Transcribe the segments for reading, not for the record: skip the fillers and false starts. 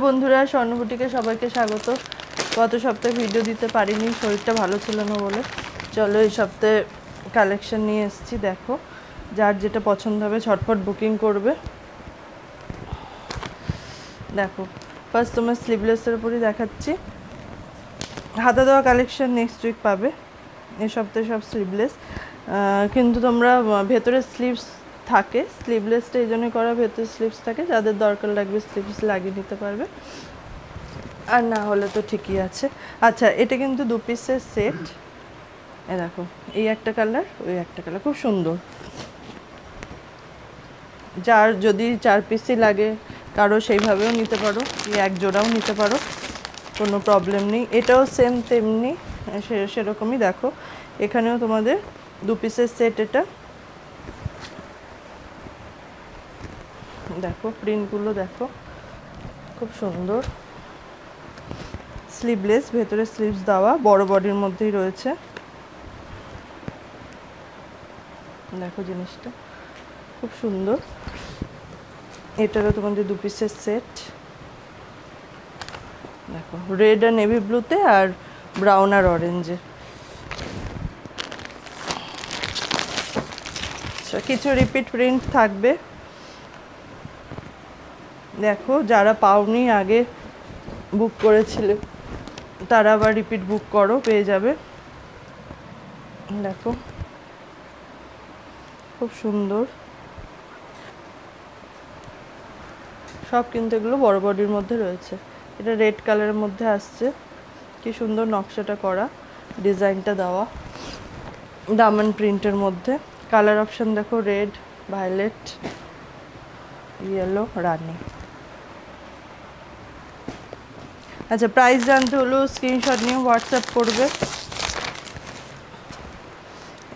বন্ধুরা, স্বর্ণবুটিকে সবাইকে স্বাগত। গত সপ্তাহে ভিডিও দিতে পারিনি, শরীরটা ভালো ছিল না বলে। চলো এই সপ্তাহে কালেকশন নিয়ে এসেছি। দেখো, যার যেটা পছন্দ হবে ঝটপট বুকিং করবে। দেখো, ফার্স্ট তোমার স্লিভলেসের উপরই দেখাচ্ছি। হাতা দেওয়া কালেকশন নেক্সট উইক পাবে। এই সপ্তাহে সব স্লিভলেস, কিন্তু তোমরা ভেতরে স্লিভস থাকে। স্লিভলেসটা এই জন্যই করা, ভেতরে স্লিভস থাকে, যাদের দরকার লাগবে স্লিভস লাগিয়ে নিতে পারবে, আর না হলে তো ঠিকই আছে। আচ্ছা, এটা কিন্তু 2 পিসের সেট। এ দেখো, এই একটা কালার, ওই একটা কালার, খুব সুন্দর। যার যদি 4 পিসই লাগে কারো, সেইভাবেও নিতে পারো, এক জোড়াও নিতে পারো, কোনো প্রবলেম নেই। এটাও সেম তেমনি সেরকমই। দেখো, এখানেও তোমাদের 2 পিসের সেট। এটা দেখো, প্রিন্টগুলো দেখো, খুব সুন্দর। স্লিভলেস, ভেতরে স্লিভস দেওয়া, বড় বডির মধ্যেই রয়েছে। দেখো জিনিসটা খুব সুন্দর। এটারও তোমাদের 2 পিসের সেট। দেখো, রেড আর নেভি ব্লুতে, আর ব্রাউন আর অরেঞ্জে। আচ্ছা, কিছু রিপিট প্রিন্ট থাকবে। দেখো, যারা পাওনি আগে বুক করেছিলে তারা আবার রিপিট বুক করো, পেয়ে যাবে। দেখো, খুব সুন্দর সব, কিন্তু এগুলো বড় বডির মধ্যে রয়েছে। এটা রেড কালারের মধ্যে আসছে, কি সুন্দর নকশাটা করা, ডিজাইনটা দেওয়া, ডায়মন্ড প্রিন্টের মধ্যে। কালার অপশন দেখো, রেড, ভায়োলেট, ইয়েলো, রানি। আচ্ছা, প্রাইস জানতে হলো স্ক্রিনশট নিয়ে হোয়াটসঅ্যাপ করবে।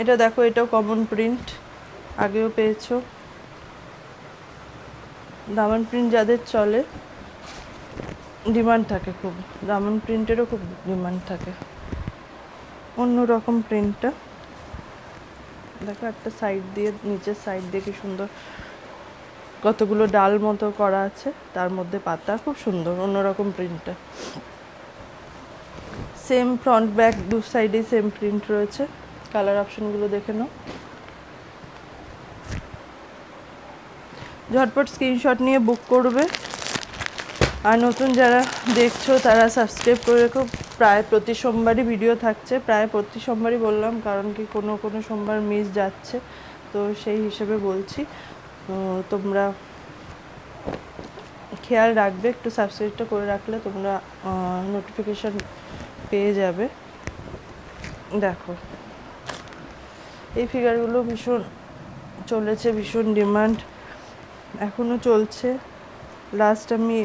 এটা দেখো, এটাও কমন প্রিন্ট, আগেও পেয়েছো। ডায়মন্ড প্রিন্ট যাদের চলে, ডিমান্ড থাকে খুব, ডায়মন্ড প্রিন্টেরও খুব ডিমান্ড থাকে। অন্যরকম প্রিন্টটা দেখো, একটা সাইড দিয়ে, নিচের সাইড দিয়ে কি সুন্দর কতগুলো ডাল মতো করা আছে, তার মধ্যে পাতা, খুব সুন্দর অন্যরকম প্রিন্টটা। সেম ফ্রন্ট ব্যাক দু সাইডে সেম প্রিন্ট রয়েছে। কালার অপশনগুলো দেখে নাও। ঝটপট স্ক্রিনশট নিয়ে বুক করবে। আর নতুন যারা দেখছো তারা সাবস্ক্রাইব করে রেখো। প্রায় প্রতি সোমবারই ভিডিও থাকছে, প্রায় প্রতি সোমবারই বললাম, কারণ কি কোনো কোনো সোমবার মিস যাচ্ছে, তো সেই হিসেবে বলছি। তো তোমরা খেয়াল রাখবে, একটু সাবস্ক্রাইবটা করে রাখলে তোমরা নোটিফিকেশান পেয়ে যাবে। দেখো, এই ফিগারগুলো ভীষণ চলেছে, ভীষণ ডিমান্ড, এখনও চলছে। লাস্ট আমি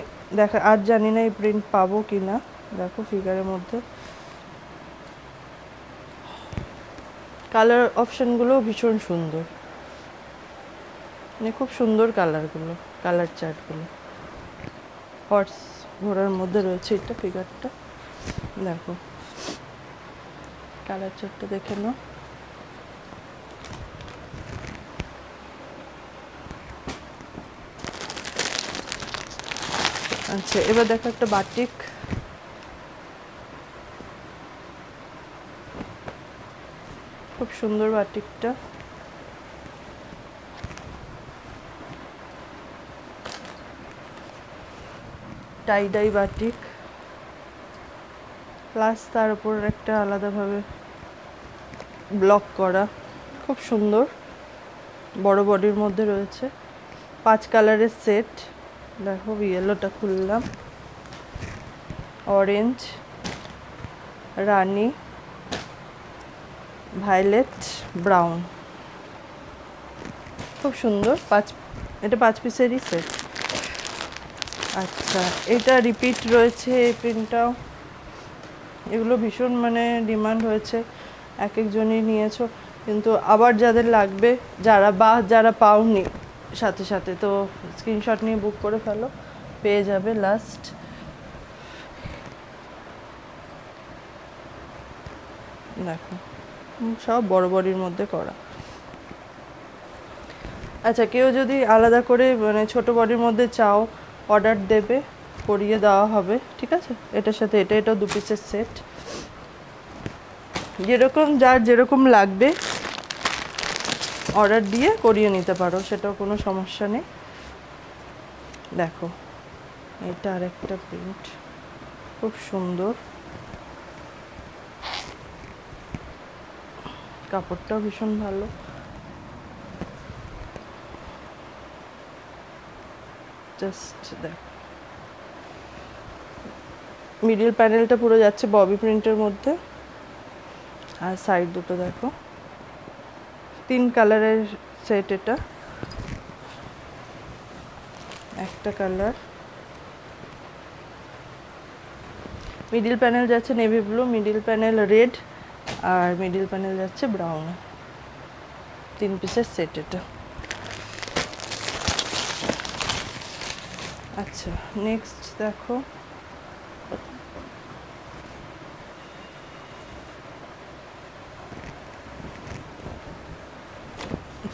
আর জানি না এই প্রিন্ট পাবো কি না। দেখো, ফিগারের মধ্যে কালার অপশানগুলো ভীষণ সুন্দর, মানে খুব সুন্দর কালারগুলো, কালার চার্টগুলো। হর্স ঘোড়ার মধ্যে রয়েছে এটা ফিগারটা। দেখো, কালার চার্টটা দেখে নাও। আচ্ছা, এবার দেখো একটা বাটিক। খুব সুন্দর বাটিকটা। টাইডাই বাটিক, প্লাস তার উপর একটা আলাদাভাবে ব্লক করা, খুব সুন্দর, বড় বডির মধ্যে রয়েছে। 5 কালারের সেট। দেখো, ইয়েলোটা খুললাম, অরেঞ্জ, রানি, ভায়োলেট, ব্রাউন, খুব সুন্দর। এটা 5 পিসেরই সেট। আচ্ছা, এটা রিপিট রয়েছে এই প্রিন্টটাও। এগুলো ভীষণ মানে ডিমান্ড হয়েছে, এক একজনই নিয়েছো, কিন্তু আবার যাদের লাগবে, যারা পাওনি সাথে সাথে, তো স্ক্রিনশট নিয়ে বুক করে ফেলো, পেয়ে যাবে। লাস্ট দেখো, সব বড় বডির মধ্যে করা। আচ্ছা, কেউ যদি আলাদা করে মানে ছোট বডির মধ্যে চাও, অর্ডার দেবে, করিয়ে দেওয়া হবে, ঠিক আছে। এটার সাথে এটাও 2 পিসের সেট। যেরকম যার যেরকম লাগবে অর্ডার দিয়ে করিয়ে নিতে পারো, সেটাও কোনো সমস্যা নেই। দেখো এটা আরেকটা প্রিন্ট, খুব সুন্দর, কাপড়টাও ভীষণ ভালো। জাস্ট দেখো মিডল প্যানেলটা পুরো যাচ্ছে ববি প্রিন্টের মধ্যে, আর সাইড দুটো দেখো 3 কালারের সেট। এটা একটা কালার, মিডল প্যানেল যাচ্ছে navy blue, middle panel red, আর মিডল প্যানেল যাচ্ছে ব্রাউন। 3 পিসের সেট এটা। আচ্ছা নেক্সট দেখো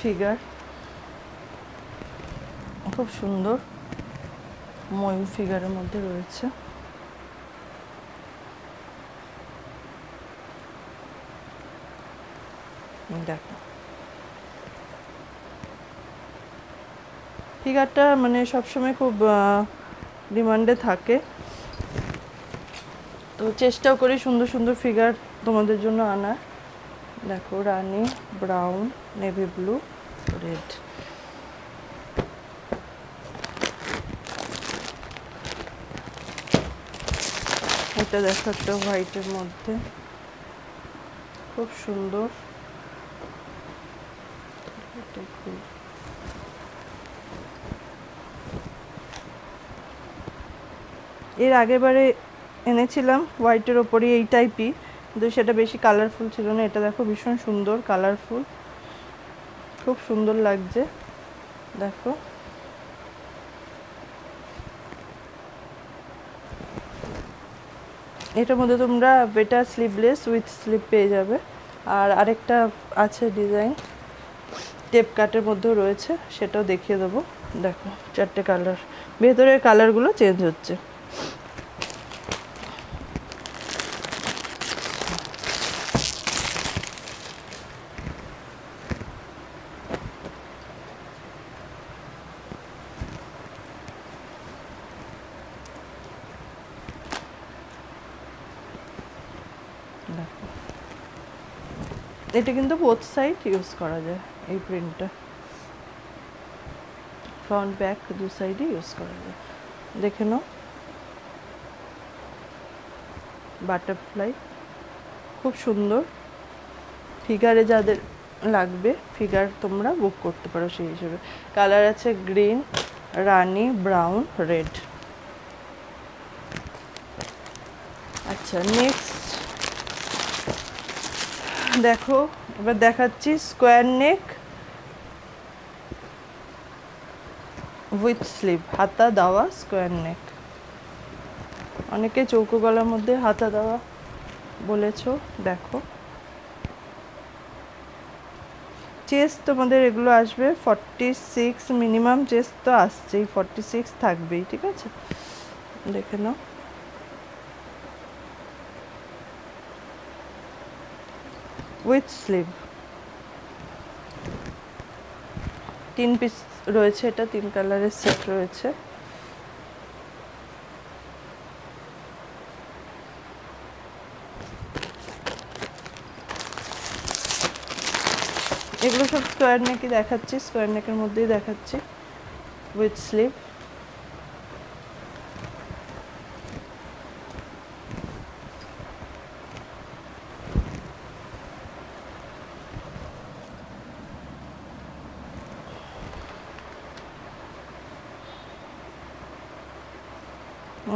ফিগার, খুব সুন্দর ময়ূর ফিগারের মধ্যে রয়েছে। দেখো ফিগারটা মানে সবসময় খুব ডিমান্ডে থাকে, তো চেষ্টাও করি সুন্দর সুন্দর ফিগার তোমাদের জন্য আনার। দেখো রানী, ব্রাউন, নেভি ব্লু, রেড। এটা দেখো একটা হোয়াইটের মধ্যে, খুব সুন্দর। এর আগেবারে এনেছিলাম হোয়াইটের ওপরে এই টাইপই, কিন্তু সেটা বেশি কালারফুল ছিল না। এটা দেখো ভীষণ সুন্দর কালারফুল, খুব সুন্দর লাগছে। দেখো এটার মধ্যে তোমরা বেটার স্লিভলেস উইথ স্লিভ পেয়ে যাবে। আর আরেকটা আছে ডিজাইন টেপ কাটের মধ্যেও রয়েছে, সেটাও দেখিয়ে দেবো। দেখো 4টে কালার, ভেতরের কালারগুলো চেঞ্জ হচ্ছে। দেখো এটা কিন্তু বোথ সাইড ইউজ করা যায়, এই প্রিন্টটা ফ্রন্ট ব্যাক 2 সাইডে ইউজ করা যায়। দেখে নাও বাটারফ্লাই, খুব সুন্দর। ফিগারে যাদের লাগবে ফিগার তোমরা বুক করতে পারো সেই হিসেবে। কালার আছে গ্রিন, রানি, ব্রাউন, রেড। আচ্ছা নেক্সট দেখো, এবার দেখাচ্ছি স্কোয়ার নেক উইথ স্লিভ, হাতা দেওয়া স্কোয়ার নেক। অনেকে চৌকো গলার মধ্যে হাতা দেওয়া বলেছো। দেখো চেস্ট তোমাদের এগুলো আসবে 46, মিনিমাম চেস্ট তো আসছেই, 46 থাকবেই, ঠিক আছে। দেখে নাও উইথ স্লিভ, 3 পিস রয়েছে। এটা 3 কালারের সেট রয়েছে। এগুলো সব স্কোয়ার নেকই দেখাচ্ছি, স্কোয়ার নেকের মধ্যেই দেখাচ্ছি উইথ স্লিভ।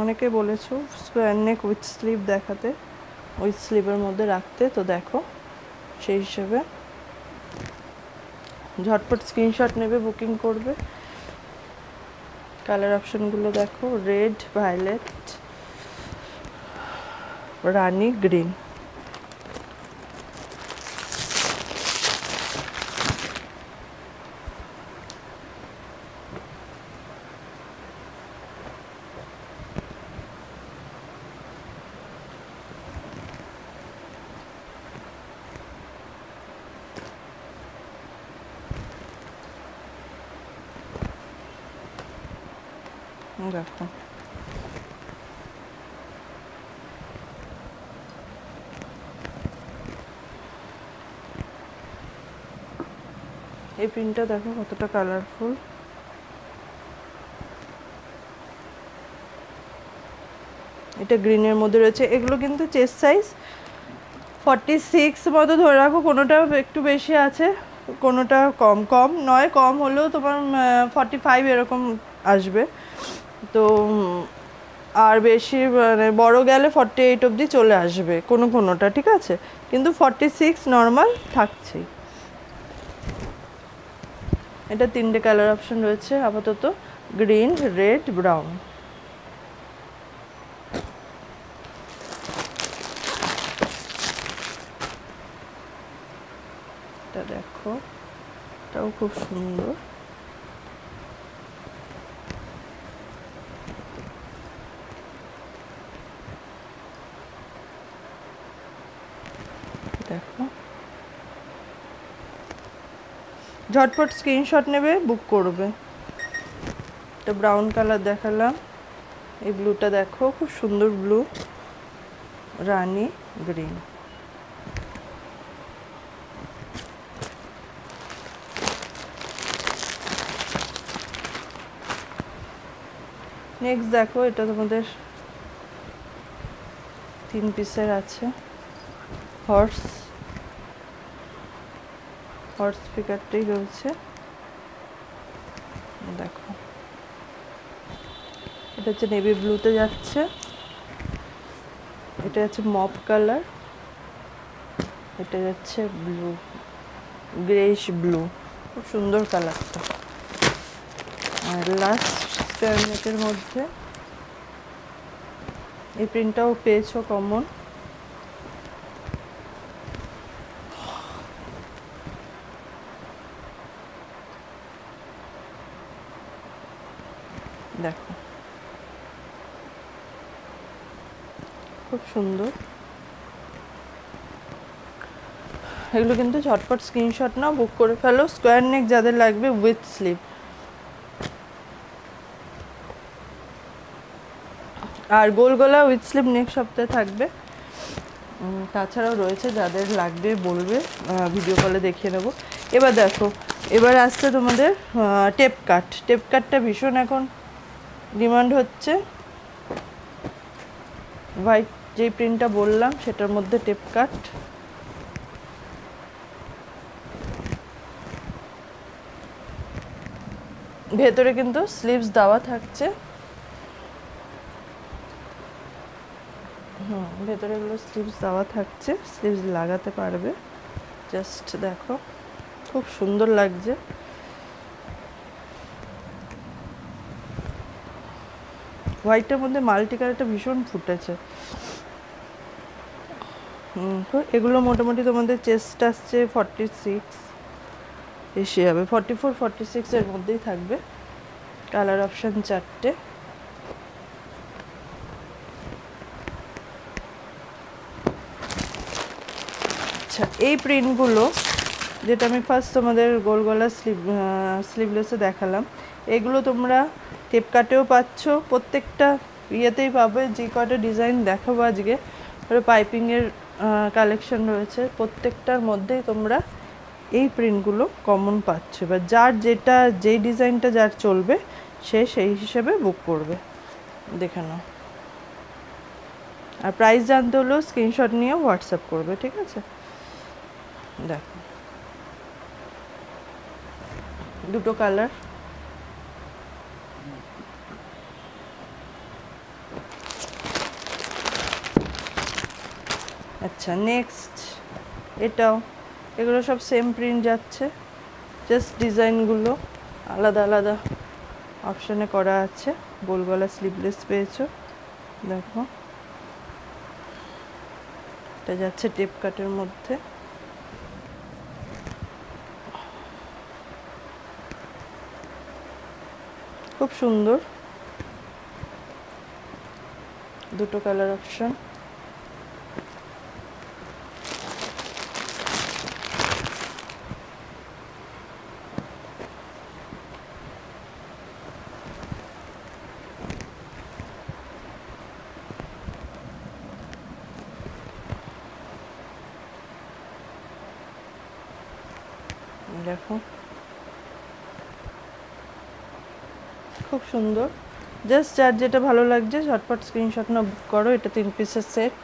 অনেকে বলেছো স্কোয়ার নেক উইথ স্লিভ দেখাতে, উইথ স্লিভের মধ্যে রাখতে, তো দেখো সেই হিসেবে ঝটপট স্ক্রিনশট নেবে, বুকিং করবে। কালার অপশনগুলো দেখো রেড, ভায়োলেট, রানি, গ্রিন। দেখো এই প্রিন্টটা দেখো কতটা কালারফুল। এটা গ্রিনের মধ্যে রয়েছে। এগুলো কিন্তু চেস্ট সাইজ 46 মতো ধরে রাখো, কোনোটা একটু বেশি আছে, কোনোটা কম কম নয়, কম হলেও তোমার 45 এরকম আসবে। তো আর বেশি মানে বড় গেলে 48 অবধি চলে আসবে কোনোটা, ঠিক আছে, কিন্তু 46 নর্মাল থাকছেই। এটা 3টে কালার অপশন রয়েছে আপাতত, গ্রিন, রেড, ব্রাউন। এটা দেখো, এটাও খুব সুন্দর। দেখো ঝটপট স্ক্রিনশট নেবে, বুক করবে। এটা ব্রাউন কালার দেখালাম, এই ব্লুটা দেখো খুব সুন্দর ব্লু, রানী গ্রিন। নেক্সট দেখো, এটা তোমাদের 3 পিসের আছে, হর্স ফিগারটাই রয়েছে। দেখো এটা হচ্ছে নেভি ব্লুতে যাচ্ছে, এটা হচ্ছে মপ কালার, এটা যাচ্ছে ব্লু, গ্রেইশ ব্লু, খুব সুন্দর কালারটা। আর লাস্ট স্কয়ারনেটের মধ্যে এই প্রিন্টটাও পেয়েছো কমন। দেখো খুব সুন্দর। এগুলো কিন্তু ঝটপট স্ক্রিনশট নাও, বুক করে ফেলো। স্কোয়ার নেক যাদের লাগবে উইথ স্লিভ, আর গোল গলা উইথ স্লিভ নেক্সট সপ্তাহে থাকবে। তাছাড়াও রয়েছে, যাদের লাগবে বলবে, ভিডিও কলে দেখিয়ে নেবো। এবার দেখো, এবার আসছে তোমাদের টেপ কাটটা ভীষণ এখন ডিমান্ড হচ্ছে। হোয়াইট যেই প্রিন্টটা বললাম সেটার মধ্যে টেপ কাট। ভেতরে কিন্তু স্লিভস দেওয়া থাকছে, ভেতরে এগুলো স্লিভস দেওয়া থাকছে, স্লিভস লাগাতে পারবে। জাস্ট দেখো খুব সুন্দর লাগছে। হোয়াইটের মধ্যে মাল্টি কালারটা ভীষণ ফুটেছে। তো এগুলো মোটামুটি তোমাদের চেস্ট আসছে 46, বেশি হবে 44 46 এর মধ্যেই থাকবে। কালার অপশান 4টে। আচ্ছা, এই প্রিন্টগুলো যেটা আমি ফার্স্ট তোমাদের গোল গলা স্লিভলেসে দেখালাম, এগুলো তোমরা টেপ কাটেও পাচ্ছ, প্রত্যেকটা ইয়েতেই পাবে। যে কটা ডিজাইন দেখাবো আজকে, পাইপিংয়ের কালেকশন রয়েছে, প্রত্যেকটার মধ্যেই তোমরা এই প্রিন্টগুলো কমন পাচ্ছ। এবার যার যেই ডিজাইনটা যার চলবে সে সেই হিসেবে বুক করবে। দেখে নাও। আর প্রাইস জানতে হলেও স্ক্রিনশট নিয়ে হোয়াটসঅ্যাপ করবে, ঠিক আছে। দেখো দুটো কালার, আচ্ছা নেক্সট এটাও, এগুলো সব সেম প্রিন্ট যাচ্ছে, জাস্ট ডিজাইনগুলো আলাদা আলাদা অপশানে করা আছে। গোল গলা স্লিভলেস পেয়েছো, দেখো এটা যাচ্ছে টেপ কাটের মধ্যে। খুব সুন্দর, দুটো কালার অপশন। দেখো খুব সুন্দর। জাস্ট যার যেটা ভালো লাগছে ঝটপট স্ক্রিনশট না বুক করো। এটা 3 পিসের সেট।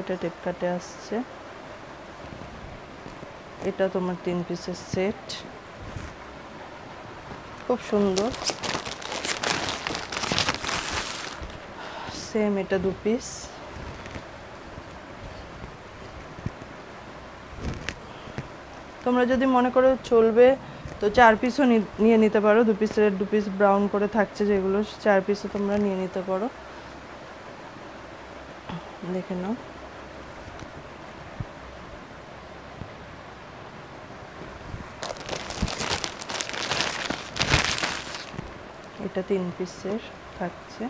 এটা টেপ কাটে আসছে। এটা তোমার 3 পিসের সেট, খুব সুন্দর। সেম এটা 2 পিস। তোমরা যদি মনে করো চলবে তো 4 পিসও নিয়ে নিতে পারো। 2 পিসের 2 পিস ব্রাউন করে থাকছে যেগুলো, 4 পিসও তোমরা নিয়ে নিতে পারো। দেখে নাও। এটা 3 পিসের থাকছে।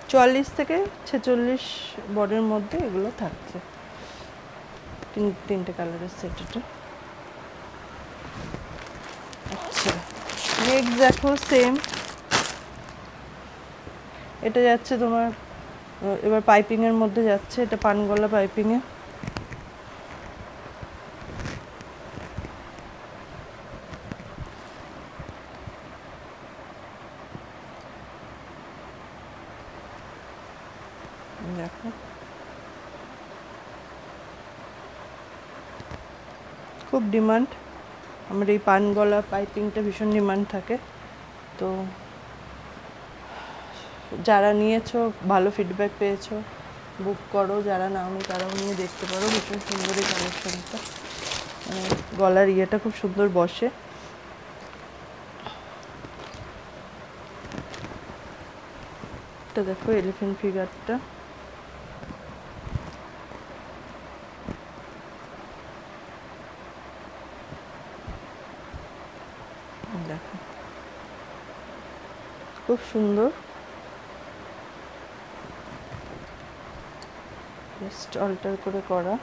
চুয়াল্লিশ থেকে 46 বডির মধ্যে এগুলো থাকছে। তিনটে কালারের সেট এটা। আচ্ছা নেক্সট দেখো সেম। এটা যাচ্ছে তোমার এবার পাইপিং এর মধ্যে যাচ্ছে। এটা পানগলা পাইপিং এ। দেখো খুব ডিমান্ড আমার এই পানগলা পাইপিংটা, ভীষণ ডিমান্ড থাকে। তো যারা নিয়েছো ভালো ফিডব্যাক পেয়েছো, বুক করো। যারা নাওনি তারাও নিয়ে দেখতে পারো। ভীষণ সুন্দর এই কালেকশনটা, গলার ইয়েটা খুব সুন্দর বসে। এটা দেখো এলিফ্যান্ট ফিগারটা, দেখো খুব সুন্দর। জাস্ট অল্টার করে করা।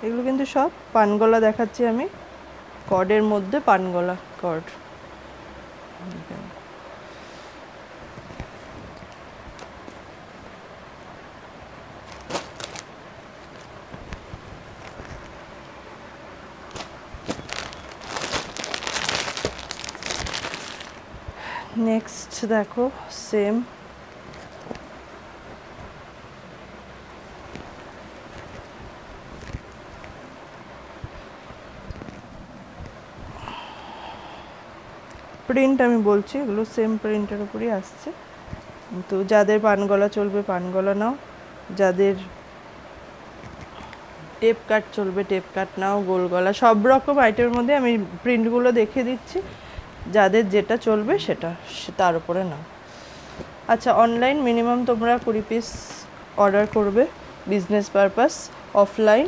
এগুলো কিন্তু সব পানগলা দেখাচ্ছি আমি, কর্ডের মধ্যে পানগলা কর্ড। নেক্সট দেখো সেম। প্রিন্ট আমি বলছি, এগুলো সেম প্রিন্টের উপরই আসছে। তো যাদের পানগলা চলবে পানগলা নাও, যাদের টেপ কাট চলবে টেপ কাট নাও, গোল গলা, সব রকম আইটেমের মধ্যে আমি প্রিন্টগুলো দেখিয়ে দিচ্ছি। যাদের যেটা চলবে সেটা তার উপরে নাও। আচ্ছা অনলাইন মিনিমাম তোমরা 20 পিস অর্ডার করবে বিজনেস পারপাস। অফলাইন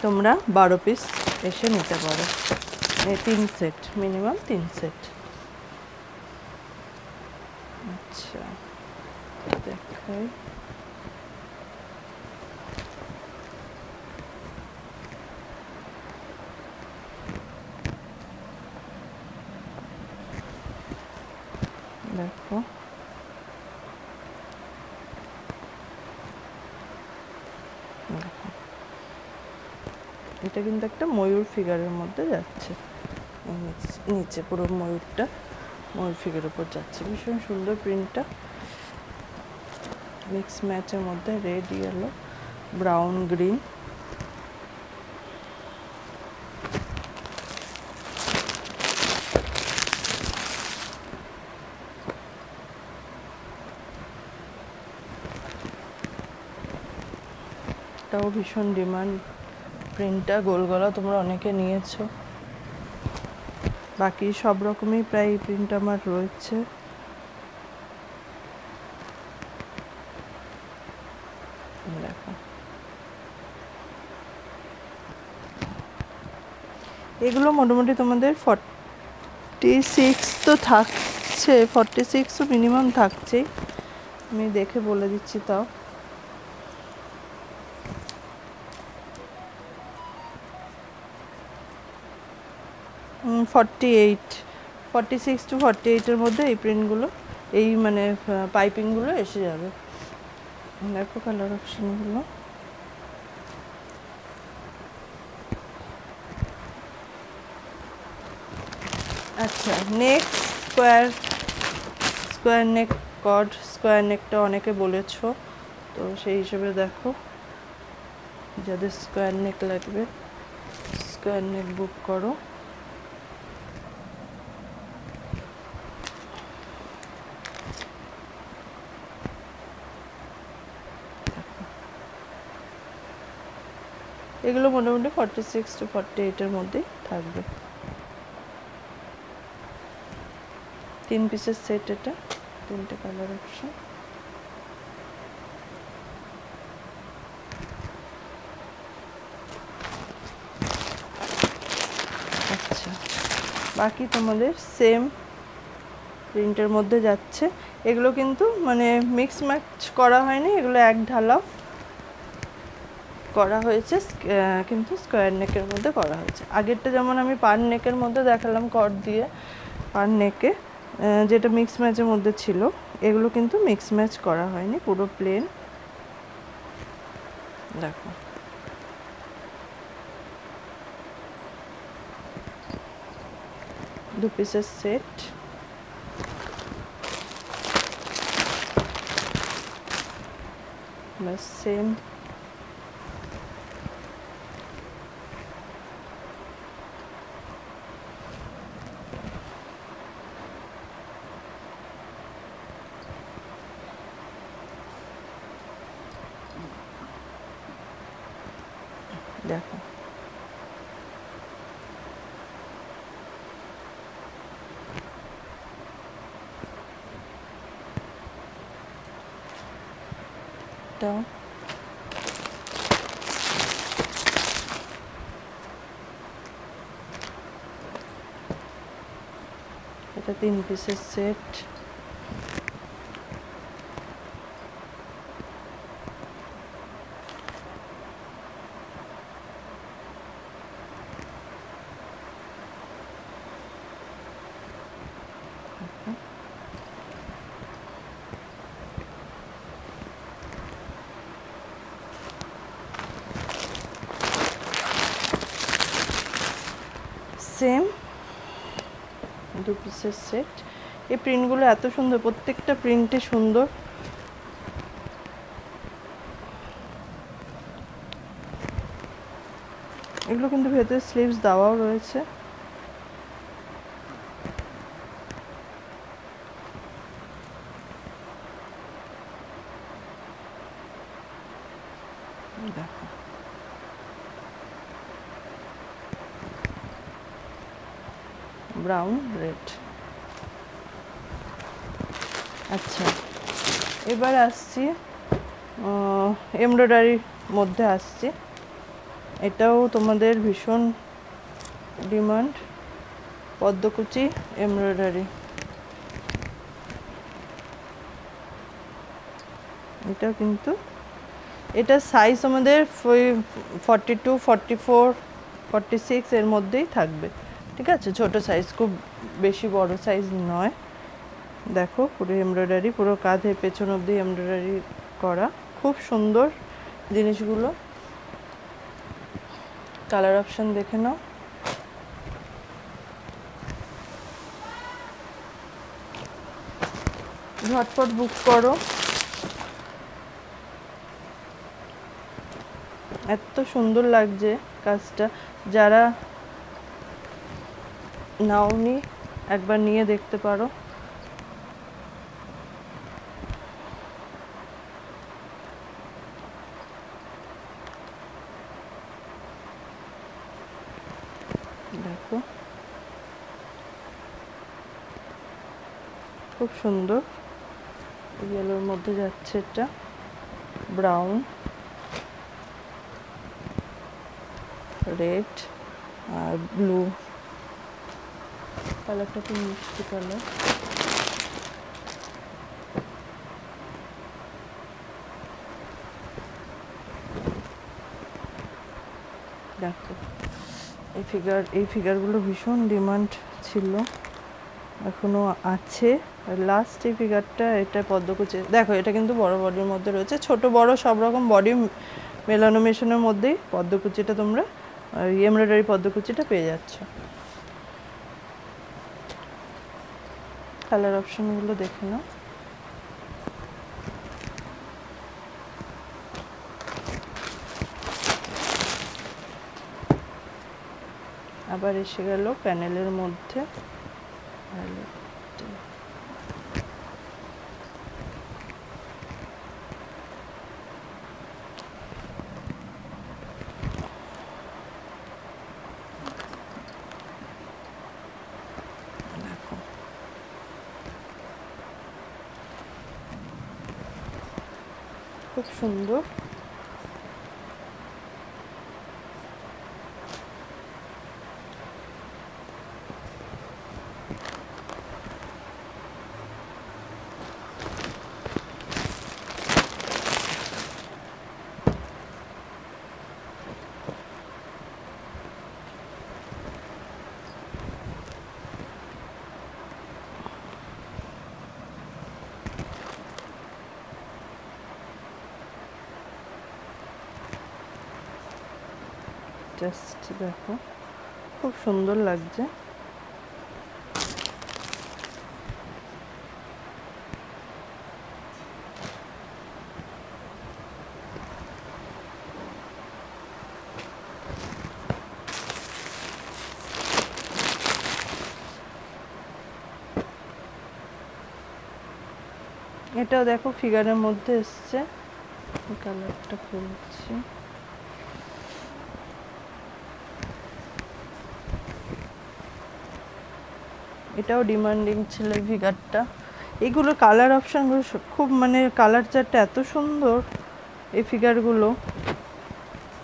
তোমরা 12 পিস এসে নিতে পারো। 3 সেট, মিনিমাম 3 সেট। আচ্ছা দেখাই। দেখো এটা কিন্তু একটা ময়ূর ফিগারের মধ্যে যাচ্ছে, নিচে পুরো ময়ূরটা ময়ূর ফিগারের উপর যাচ্ছে। ভীষণ সুন্দর প্রিন্টটা, মিক্স ম্যাচের মধ্যে রেড, ইয়েলো, ব্রাউন, গ্রিন। এটাও ভীষণ ডিমান্ড প্রিন্টটা, গোল গলা তোমরা অনেকে নিয়েছো। বাকি সব রকমই প্রায় প্রিন্ট আমার রয়েছে। দেখো এগুলো মোটামুটি তোমাদের 46 তো থাকছে, 46 তো মিনিমাম থাকছেই, আমি দেখে বলে দিচ্ছি। তাও 46 টু 48-এর মধ্যে এই প্রিন্টগুলো, এই মানে পাইপিংগুলো এসে যাবে। দেখো কালার অপশনগুলো। আচ্ছা, নেক স্কোয়ার নেক কর্ড, স্কোয়ার নেকটা অনেকে বলেছো, তো সেই হিসেবে দেখো যাদের স্কোয়ার নেক লাগবে স্কোয়ার নেক বুক করো। এগুলো মোটামুটি 46 টু 48-এর মধ্যেই থাকবে। 3 পিসের সেট, এটা 3টে কালার অপশন। আচ্ছা, বাকি তোমাদের সেম প্রিন্টের মধ্যে যাচ্ছে। এগুলো কিন্তু মানে মিক্স ম্যাচ করা হয়নি, এগুলো এক ঢালাও করা হয়েছে, কিন্তু স্কোয়ার নেকের মধ্যে করা হয়েছে। আগেরটা যেমন আমি পার নেকের মধ্যে দেখালাম কট দিয়ে পার নেকে, যেটা মিক্স ম্যাচের মধ্যে ছিল, এগুলো কিন্তু মিক্স ম্যাচ করা হয়নি, পুরো প্লেন। দেখো দু পিসের সেট, বাস সেম। দেখো এটা এটা 3 পিসের সেট। সেম 2 পিসের সেট। এই প্রিন্টগুলো এত সুন্দর, প্রত্যেকটা প্রিন্টে সুন্দর। এগুলো কিন্তু ভেতরে স্লিভস দেওয়াও রয়েছে। দেখো ব্রাউন রেড। আচ্ছা, এবার আসছি এমব্রয়ডারির মধ্যে আসছি। এটাও তোমাদের ভীষণ ডিমান্ড, পদ্মকুচি এমব্রয়ডারি। এটা কিন্তু এটা সাইজ আমাদের 42, 44, 46 এর মধ্যেই থাকবে, ঠিক আছে? ছোট সাইজ, খুব বেশি বড় সাইজ নয়। দেখো পুরো এমব্রয়ডারি, পুরো কাঁধে পেছন অবধি এমব্রয়ডারি করা, খুব সুন্দর জিনিসগুলো। কালার অপশন দেখে নাও। ঝটপট বুক করো, এত সুন্দর লাগছে কাজটা। যারা নাওনি একবার নিয়ে দেখতে পারো। দেখো খুব সুন্দর, ইয়েলোর মধ্যে যাচ্ছে, এটা ব্রাউন, রেড আর ব্লু কালারটা খুব মিষ্টি কালার। দেখো এই ফিগারগুলো ভীষণ ডিমান্ড ছিল, এখনো আছে। আর লাস্ট এই ফিগারটা, এটা পদ্মকুচি, দেখো এটা কিন্তু বড় বডির মধ্যে রয়েছে, ছোট বড় সব রকম বডি মেলানো মেশানোর মধ্যেই পদ্মকুচিটা তোমরা এমব্রয়ডারি পদ্মকুচিটা পেয়ে যাচ্ছ। কালার অপশনগুলো দেখে নাও। আবার এসে গেল প্যানেলের মধ্যে খুব সুন্দর। জাস্ট দেখো খুব সুন্দর লাগছে। এটাও দেখো ফিগারের মধ্যে এসছে, কালারটা খুলছি। এটাও ডিমান্ডিং ছিল এই ফিগারটা। এইগুলো কালার অপশানগুলো খুব, মানে কালার চারটা এত সুন্দর এই ফিগারগুলো।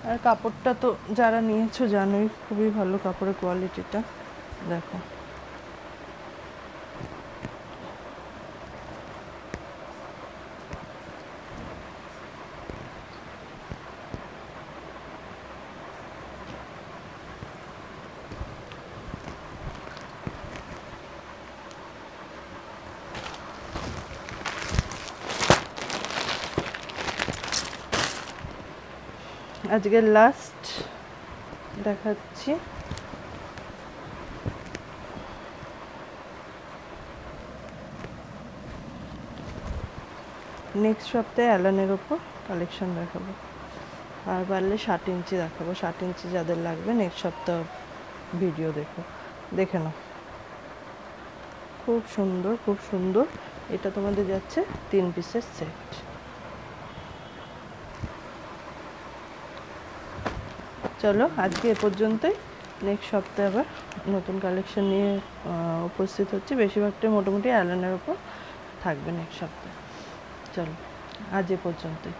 আর কাপড়টা তো যারা নিয়েছো জানোই, খুবই ভালো কাপড়ের কোয়ালিটিটা। দেখো আজকের লাস্ট দেখাচ্ছি, নেক্সট সপ্তাহে অ্যালানের ওপর কালেকশন দেখাবো। আর পারলে 60 ইঞ্চি দেখাবো, 60 ইঞ্চি যাদের লাগবে নেক্সট সপ্তাহ ভিডিও দেখে নাও। খুব সুন্দর, খুব সুন্দর। এটা তোমাদের যাচ্ছে 3 পিসের সেট। চলো আজকে এ পর্যন্তই, নেক্সট সপ্তাহে আবার নতুন কালেকশন নিয়ে উপস্থিত হচ্ছে। বেশিরভাগটাই মোটামুটি অ্যালানের ওপর থাকবে নেক্সট সপ্তাহে। চলো আজ এ পর্যন্তই।